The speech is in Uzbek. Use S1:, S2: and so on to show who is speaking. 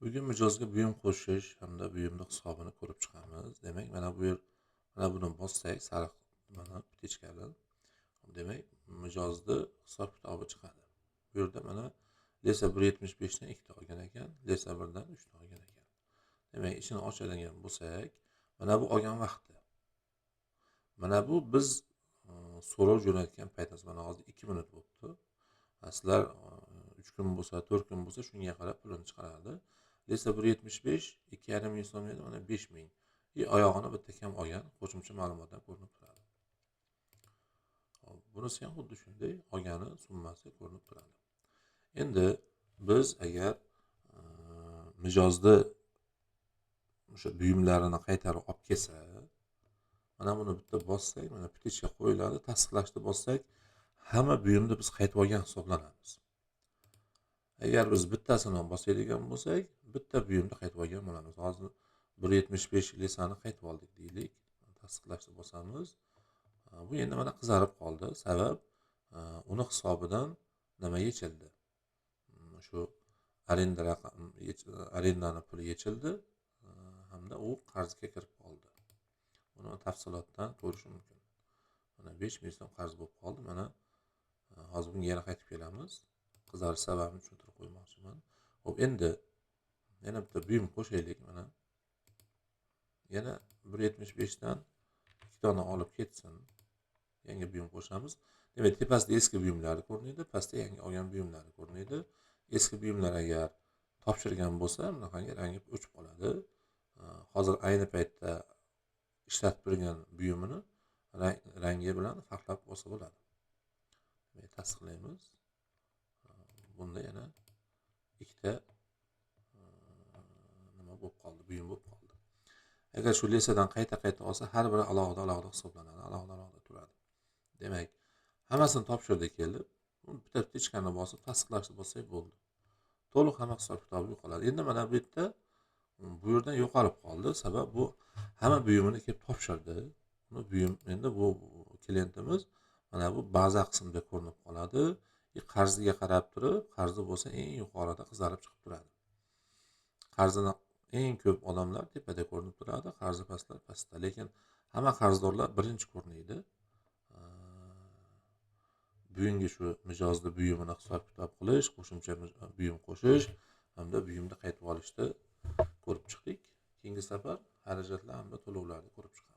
S1: Bugun mijozga buyum qo'shish hamda buyumni hisobini ko'rib chiqamiz. Demak, mana bu yer mana buni bossak, sariq mana pechkani. Demak, mijozni hisob-kitobi chiqadi. Bu yerda mana lesa 1.75 dan 2 ta olgan ekan, lesa 1 dan 3 ta olgan ekan. Demak, ishini ochadigan bo'lsak, mana bu olgan vaqti. Mana bu biz so'rov jo'natgan paytimiz. Mana hozir 2 minut bo'libdi. Sizlar 3 kun bo'lsa, 4 kun bo'lsa, shunga qarab pulini chiqaradi. Lesa 1.75 2,5 ming so'm edi, mana 5 ming. Oyog'ini bitta kam olgan, qo'shimcha ma'lumotlar ko'rinib turadi. Bunisi ham xuddi shunday, olgani summasi ko'rinib turadi. Endi biz agar mijozni o'sha buyumlarini qaytarib olib kelsa, mana buni bitta bossak, mana pechka qo'yiladi, tasdiqlashni bossak, hamma buyumni biz qaytib olgan hisoblanamiz. Agar biz bittasini bosadigan bo'lsak, bitta buyumni qaytib olgan bo'lamiz. Hozir 1.75 lesani qaytib oldik deylik. Tasdiqlashni bosamiz. Bu endi mana qizarib qoldi. Sabab uni hisobidan nima yechildi? Shu arendani puli yechildi hamda u qarzga kirib qoldi. Buni tafsilotdan ko'rish mumkin. Mana 5 ming so'm qarz bo'lib qoldi. Mana hozir bunga yana qaytib kelamiz. Qizarish sababini tushuntirib qo'ymoqchiman. Xo'p, endi yana bitta buyum qo'shaylik mana. Yana 1.75 dan 2 dona olib ketsin. Yangi buyum qo'shamiz. Demak, tepasida eski buyumlari ko'rinadi, pastda yangi olgan buyumlari ko'rinadi. Eski buyumlar agar topshirgan bo'lsa, bunaqangi rangi o'chib qoladi. Hozir ayni paytda ishlatib turgan buyumini rangi bilan farqlab olsa bo'ladi. Demak, tasdiqlaymiz. Bunda yana ikkita nima bo'lib qoldi, buyum bo'lib qoldi. Agar shu lesadan qayta olsa, har biri alohida hisoblanadi, alohida turadi. Demak, hammasini topshirdi kelib, bitta pechkani bosib tasdiqlashni bossak bo'ldi. To'liq hamma hisob-kitobi yo'qoladi. Endi mana bu yerda bu yerdan yo'qolib qoldi. Sabab bu hamma buyumini kelib topshirdi. Uni buyum endi bu klientimiz mana bu baza qismida ko'rinib qoladi. Qarziga qarab turib, qarzi bo'lsa eng yuqorida qizarib chiqib turadi. Qarzini eng ko'p odamlar tepada ko'rinib turadi, qarzi pastlar pastda. Lekin hamma qarzdorlar birinchi ko'rinadi. Bugungi shu mijozni buyumini hisob-kitob qilish, qo'shimcha buyum qo'shish hamda buyumni qaytib olishni ko'rib chiqdik. Keyingi safar xarajatlar hamda to'lovlarni ko'rib chiqamiz.